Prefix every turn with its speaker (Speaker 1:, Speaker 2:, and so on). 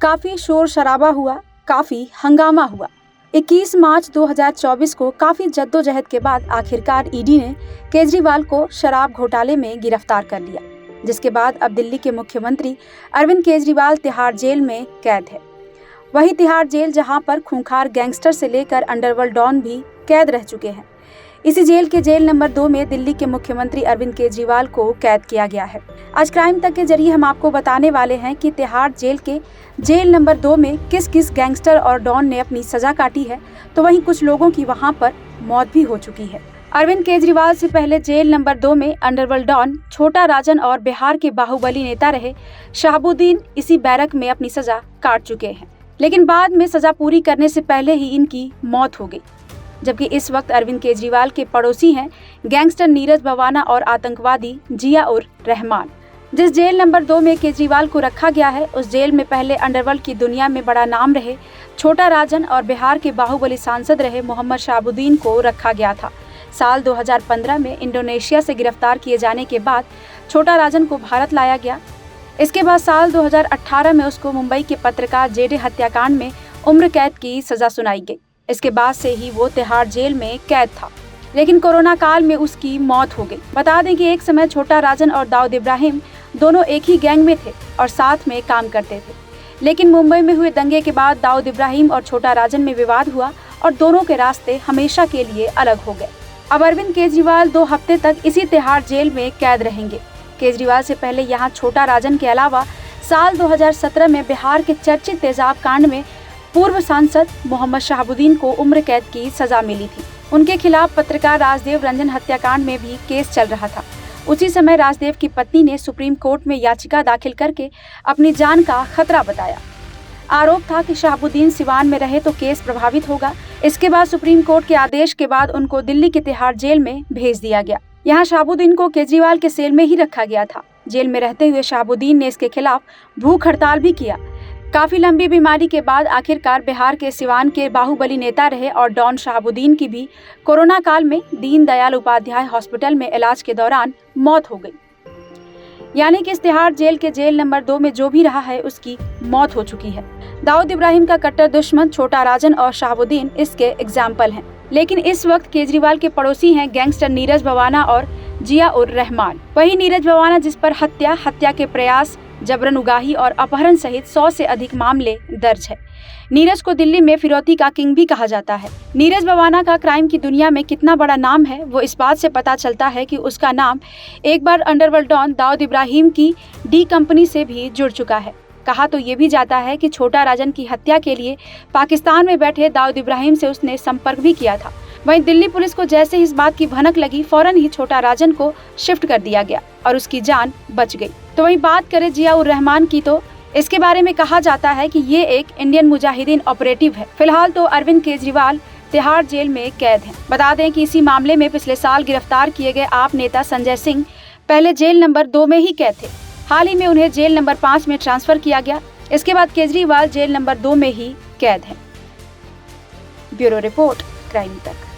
Speaker 1: काफ़ी शोर शराबा हुआ, काफ़ी हंगामा हुआ। 21 मार्च 2024 को काफ़ी जद्दोजहद के बाद आखिरकार ईडी ने केजरीवाल को शराब घोटाले में गिरफ्तार कर लिया, जिसके बाद अब दिल्ली के मुख्यमंत्री अरविंद केजरीवाल तिहाड़ जेल में कैद है। वही तिहाड़ जेल जहां पर खूंखार गैंगस्टर से लेकर अंडरवर्ल्ड डॉन भी कैद रह चुके हैं। इसी जेल के जेल नंबर 2 में दिल्ली के मुख्यमंत्री अरविंद केजरीवाल को कैद किया गया है। आज क्राइम तक के जरिए हम आपको बताने वाले हैं कि तिहाड़ जेल के जेल नंबर 2 में किस किस गैंगस्टर और डॉन ने अपनी सजा काटी है, तो वहीं कुछ लोगों की वहां पर मौत भी हो चुकी है। अरविंद केजरीवाल से पहले जेल नंबर 2 में अंडरवर्ल्ड डॉन छोटा राजन और बिहार के बाहुबली नेता रहे शहाबुद्दीन इसी बैरक में अपनी सजा काट चुके हैं, लेकिन बाद में सजा पूरी करने से पहले ही इनकी मौत हो गई। जबकि इस वक्त अरविंद केजरीवाल के पड़ोसी हैं गैंगस्टर नीरज भवाना और आतंकवादी जिया उर रहमान। जिस जेल नंबर 2 में केजरीवाल को रखा गया है, उस जेल में पहले अंडरवर्ल्ड की दुनिया में बड़ा नाम रहे छोटा राजन और बिहार के बाहुबली सांसद रहे मोहम्मद शहाबुद्दीन को रखा गया था। साल 2015 में इंडोनेशिया से गिरफ्तार किए जाने के बाद छोटा राजन को भारत लाया गया। इसके बाद साल 2018 में उसको मुंबई के पत्रकार जेडे हत्याकांड में उम्र कैद की सजा सुनाई गई। इसके बाद से ही वो तिहाड़ जेल में कैद था, लेकिन कोरोना काल में उसकी मौत हो गई। बता दें कि एक समय छोटा राजन और दाऊद इब्राहिम दोनों एक ही गैंग में थे और साथ में काम करते थे, लेकिन मुंबई में हुए दंगे के बाद दाऊद इब्राहिम और छोटा राजन में विवाद हुआ और दोनों के रास्ते हमेशा के लिए अलग हो गए। अब अरविंद केजरीवाल 2 हफ्ते तक इसी तिहाड़ जेल में कैद रहेंगे। केजरीवाल से पहले यहाँ छोटा राजन के अलावा साल 2017 में बिहार के चर्चित तेजाब कांड में पूर्व सांसद मोहम्मद शहाबुद्दीन को उम्र कैद की सजा मिली थी। उनके खिलाफ पत्रकार राजदेव रंजन हत्याकांड में भी केस चल रहा था। उसी समय राजदेव की पत्नी ने सुप्रीम कोर्ट में याचिका दाखिल करके अपनी जान का खतरा बताया। आरोप था कि शहाबुद्दीन सिवान में रहे तो केस प्रभावित होगा। इसके बाद सुप्रीम कोर्ट के आदेश के बाद उनको दिल्ली के तिहाड़ जेल में भेज दिया गया। यहाँ शहाबुद्दीन को केजरीवाल के सेल में ही रखा गया था। जेल में रहते हुए शहाबुद्दीन ने इसके खिलाफ भूख हड़ताल भी किया। काफी लंबी बीमारी के बाद आखिरकार बिहार के सिवान के बाहुबली नेता रहे और डॉन शहाबुद्दीन की भी कोरोना काल में दीनदयाल उपाध्याय हॉस्पिटल में इलाज के दौरान मौत हो गई। यानी कि इस तिहाड़ जेल के जेल नंबर 2 में जो भी रहा है उसकी मौत हो चुकी है। दाऊद इब्राहिम का कट्टर दुश्मन छोटा राजन और शहाबुद्दीन इसके एग्जाम्पल हैं, लेकिन इस वक्त केजरीवाल के पड़ोसी हैं गैंगस्टर नीरज भवाना और जिया उर रहमान। वही नीरज भवाना जिस पर हत्या के प्रयास, जबरन उगाही और अपहरण सहित 100 से अधिक मामले दर्ज है। नीरज को दिल्ली में फिरौती का किंग भी कहा जाता है। नीरज भवाना का क्राइम की दुनिया में कितना बड़ा नाम है वो इस बात से पता चलता है कि उसका नाम एक बार अंडरवर्ल्ड डॉन दाऊद इब्राहिम की डी कंपनी से भी जुड़ चुका है। कहा तो ये भी जाता है कि छोटा राजन की हत्या के लिए पाकिस्तान में बैठे दाऊद इब्राहिम से उसने संपर्क भी किया था। वहीं दिल्ली पुलिस को जैसे इस बात की भनक लगी, फौरन ही छोटा राजन को शिफ्ट कर दिया गया और उसकी जान बच गई। तो वहीं बात करें जिया उर रहमान की, तो इसके बारे में कहा जाता है कि ये एक इंडियन मुजाहिदीन ऑपरेटिव है। फिलहाल तो अरविंद केजरीवाल तिहाड़ जेल में कैद हैं। बता दें कि इसी मामले में पिछले साल गिरफ्तार किए गए आप नेता संजय सिंह पहले जेल नंबर 2 में ही कैद थे। हाल ही में उन्हें जेल नंबर 5 में ट्रांसफर किया गया। इसके बाद केजरीवाल जेल नंबर 2 में ही कैद है। ब्यूरो रिपोर्ट, क्राइम तक।